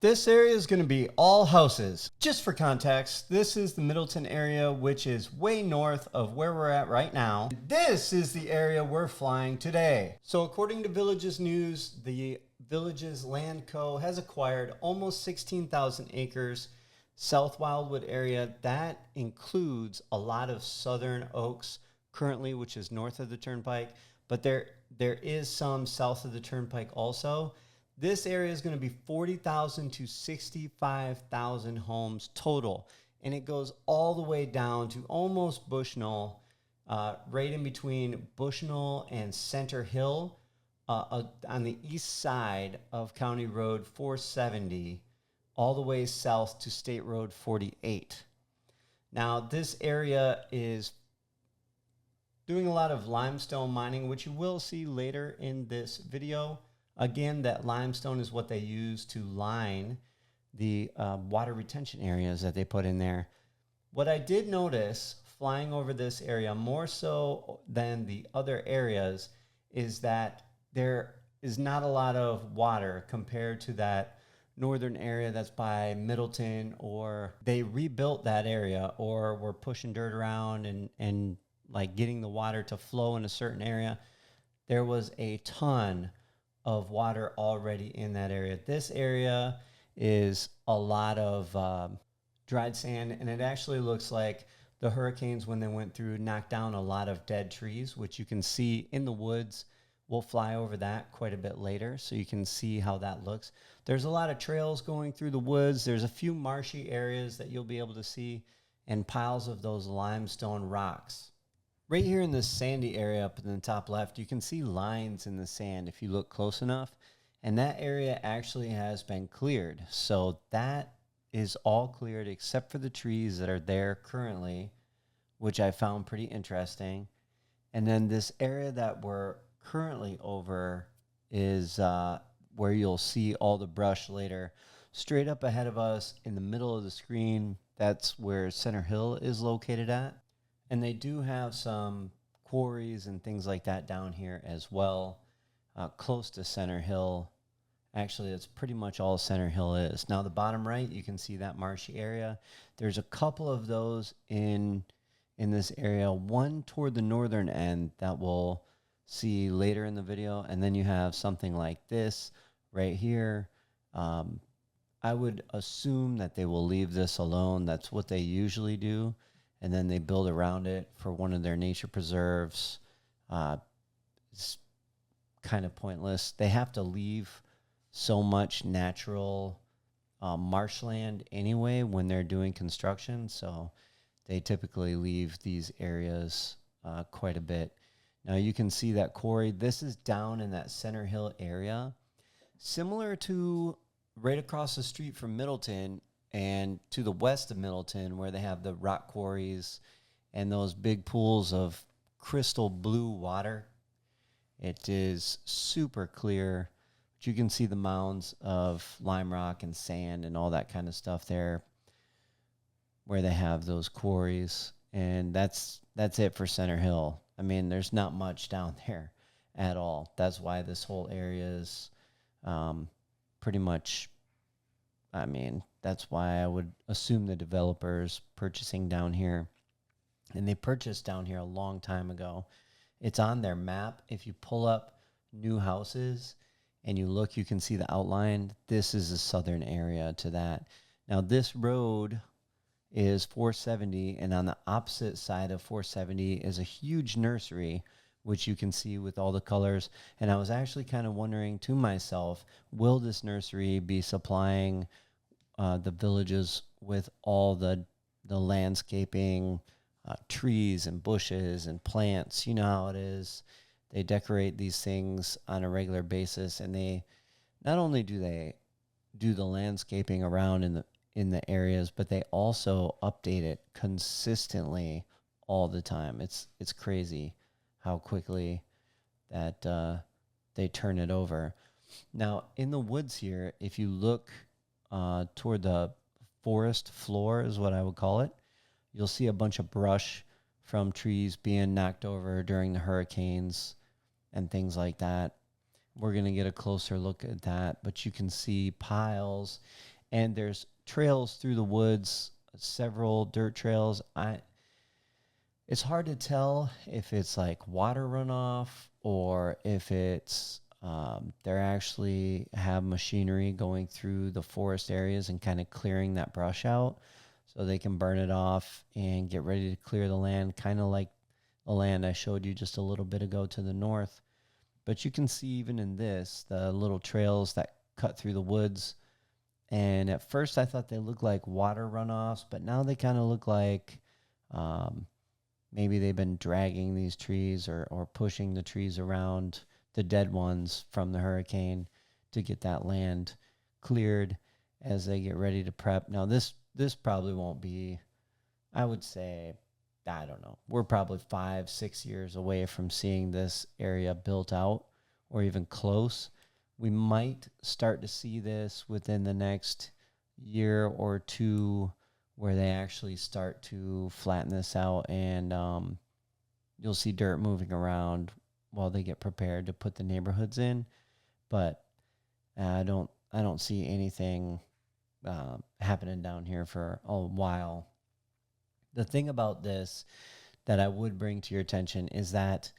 This area is going to be all houses. Just for context, this is the Middleton area, which is way north of where we're at right now. This is the area we're flying today. So according to Villages News, the Villages Land Co. has acquired almost 16,000 acres South Wildwood area. That includes a lot of Southern Oaks currently, which is north of the Turnpike, but there is some south of the Turnpike also. This area is going to be 40,000 to 65,000 homes total, and it goes all the way down to almost Bushnell, right in between Bushnell and Center Hill, on the east side of County Road 470, all the way south to State Road 48. Now, this area is doing a lot of limestone mining, which you will see later in this video. Again, that limestone is what they use to line the water retention areas that they put in there. What I did notice flying over this area, more so than the other areas, is that there is not a lot of water compared to that northern area that's by Middleton, or they rebuilt that area, or were pushing dirt around and like getting the water to flow in a certain area. There was a ton of water already in that area. This area is a lot of dried sand, and it actually looks like the hurricanes, when they went through, knocked down a lot of dead trees, which you can see in the woods. We'll fly over that quite a bit later, so you can see how that looks. There's a lot of trails going through the woods. There's a few marshy areas that you'll be able to see, and piles of those limestone rocks. Right here in this sandy area up in the top left, you can see lines in the sand if you look close enough. And that area actually has been cleared. So that is all cleared except for the trees that are there currently, which I found pretty interesting. And then this area that we're currently over is where you'll see all the brush later. Straight up ahead of us in the middle of the screen, that's where Center Hill is located at. And they do have some quarries and things like that down here as well, close to Center Hill. Actually, it's pretty much all Center Hill is. Now, the bottom right, you can see that marshy area. There's a couple of those in this area, one toward the northern end that we'll see later in the video. And then you have something like this right here. I would assume that they will leave this alone. That's what they usually do. And then they build around it for one of their nature preserves. It's kind of pointless. They have to leave so much natural marshland anyway when they're doing construction. So they typically leave these areas quite a bit. Now you can see that quarry. This is down in that Center Hill area. Similar to right across the street from Middleton, and to the west of Middleton, where they have the rock quarries and those big pools of crystal blue water. It is super clear, but you can see the mounds of lime rock and sand and all that kind of stuff there where they have those quarries. And that's it for Center Hill. I mean, there's not much down there at all. That's why this whole area is pretty much, I mean, that's why I would assume the developers purchasing down here. And they purchased down here a long time ago. It's on their map. If you pull up new houses and you look, you can see the outline. This is the southern area to that. Now, this road is 470, and on the opposite side of 470 is a huge nursery, which you can see with all the colors. And I was actually kind of wondering to myself, will this nursery be supplying the villages with all the landscaping, trees and bushes and plants? You know how it is. They decorate these things on a regular basis, and they not only do they do the landscaping around in the areas, but they also update it consistently all the time. It's crazy how quickly that they turn it over. Now, in the woods here, if you look toward the forest floor is what I would call it, you'll see a bunch of brush from trees being knocked over during the hurricanes and things like that. We're going to get a closer look at that, but you can see piles. And there's trails through the woods, several dirt trails. It's hard to tell if it's like water runoff or if it's they're actually have machinery going through the forest areas and kind of clearing that brush out so they can burn it off and get ready to clear the land, kind of like the land I showed you just a little bit ago to the north. But you can see even in this, the little trails that cut through the woods. And at first I thought they looked like water runoffs, but now they kind of look like um, maybe they've been dragging these trees or pushing the trees around, the dead ones from the hurricane, to get that land cleared as they get ready to prep. Now this probably won't be, I would say, I don't know. We're probably 5-6 years away from seeing this area built out or even close. We might start to see this within the next year or two where they actually start to flatten this out, and you'll see dirt moving around while they get prepared to put the neighborhoods in. But I don't see anything happening down here for a while. The thing about this that I would bring to your attention is that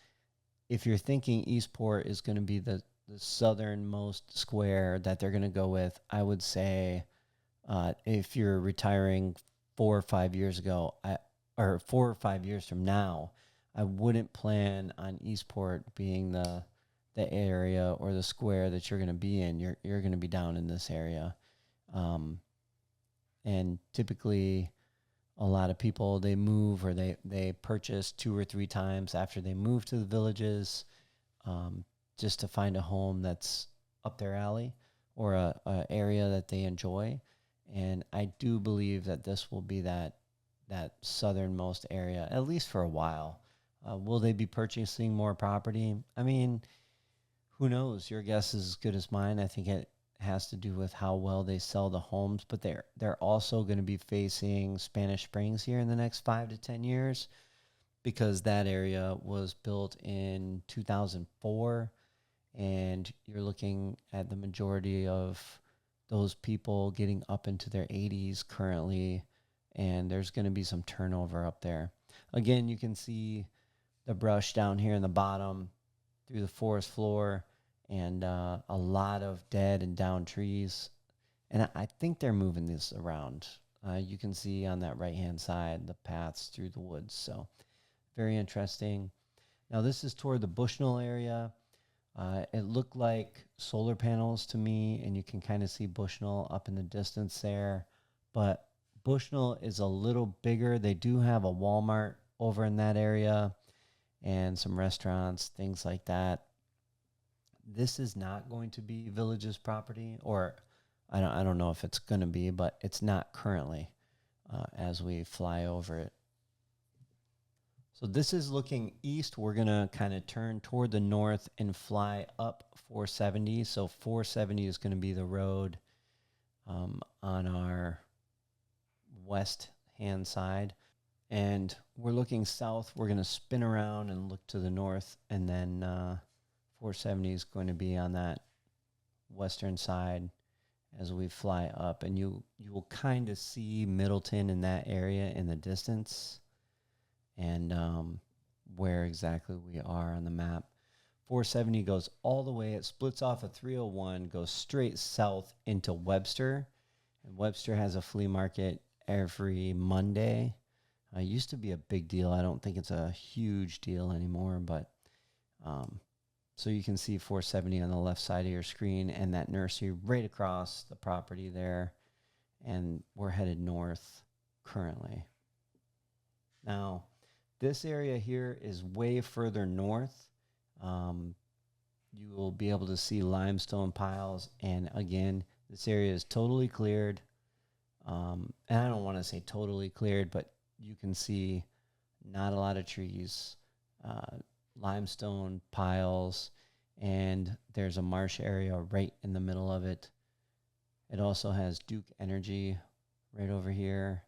if you're thinking Eastport is going to be the southernmost square that they're going to go with, I would say if you're retiring 4 or 5 years ago, or 4 or 5 years from now, I wouldn't plan on Eastport being the area or the square that you're going to be in. You're going to be down in this area, and typically a lot of people, they move or they purchase 2 or 3 times after they move to the villages, just to find a home that's up their alley or a area that they enjoy. And I do believe that this will be that southernmost area, at least for a while. Will they be purchasing more property? I mean, who knows? Your guess is as good as mine. I think it has to do with how well they sell the homes, but they're also going to be facing Spanish Springs here in the next 5 to 10 years, because that area was built in 2004, and you're looking at the majority of those people getting up into their 80s currently, and there's going to be some turnover up there. Again, you can see the brush down here in the bottom through the forest floor, and a lot of dead and down trees. And I think they're moving this around. You can see on that right-hand side the paths through the woods. So very interesting. Now this is toward the Bushnell area. It looked like solar panels to me, and you can kind of see Bushnell up in the distance there. But Bushnell is a little bigger. They do have a Walmart over in that area and some restaurants, things like that. This is not going to be Village's property, or I don't know if it's going to be, but it's not currently as we fly over it. So this is looking east. We're going to kind of turn toward the north and fly up 470. So 470 is going to be the road on our west hand side. And we're looking south. We're going to spin around and look to the north, and then 470 is going to be on that western side as we fly up, and you will kind of see Middleton in that area in the distance, and where exactly we are on the map. 470 goes all the way. It splits off of 301, goes straight south into Webster, and Webster has a flea market every Monday. It used to be a big deal. I don't think it's a huge deal anymore, but so you can see 470 on the left side of your screen, and that nursery right across the property there. And we're headed north currently. Now, this area here is way further north. You will be able to see limestone piles. And again, this area is totally cleared. And I don't want to say totally cleared, but you can see not a lot of trees, limestone piles, and there's a marsh area right in the middle of it. It also has Duke Energy right over here.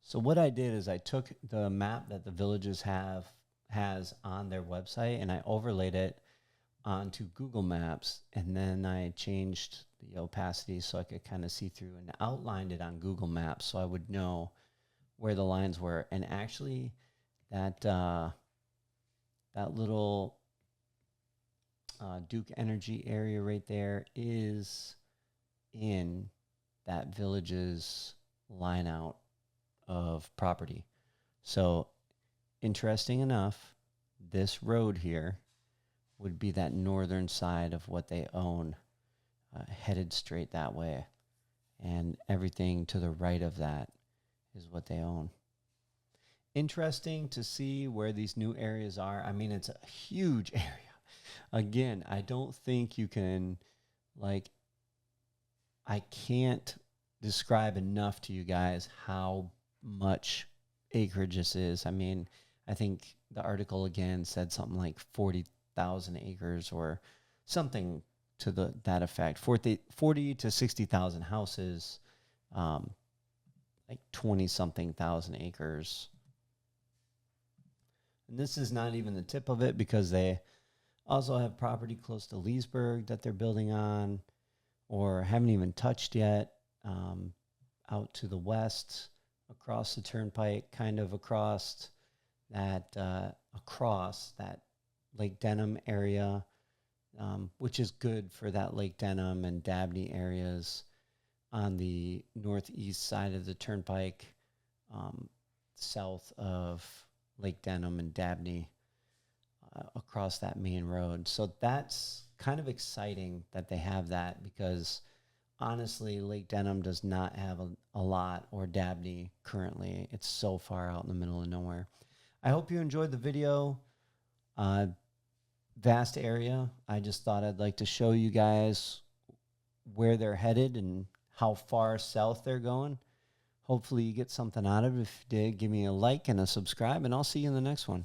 So what I did is I took the map that the Villages has on their website, and I overlaid it onto Google Maps, and then I changed the opacity so I could kind of see through, and outlined it on Google Maps so I would know where the lines were. And actually, that little Duke Energy area right there is in that village's line out of property. So interesting enough, this road here would be that northern side of what they own, headed straight that way. And everything to the right of that is what they own. Interesting to see where these new areas are. I mean, it's a huge area. Again, I don't think you can, like, I can't describe enough to you guys how much acreage this is. I mean, I think the article again said something like 40,000 acres or something to that effect. 40 to 60,000 houses, like 20-something thousand acres. And this is not even the tip of it, because they also have property close to Leesburg that they're building on or haven't even touched yet, out to the west, across the turnpike, kind of across that Lake Denham area, which is good for that Lake Denham and Dabney areas on the northeast side of the turnpike, south of Lake Denham and Dabney, across that main road. So that's kind of exciting that they have that, because honestly, Lake Denham does not have a lot, or Dabney currently. It's so far out in the middle of nowhere. I hope you enjoyed the video. Vast area. I just thought I'd like to show you guys where they're headed and how far south they're going. Hopefully you get something out of it. If you did, give me a like and a subscribe, and I'll see you in the next one.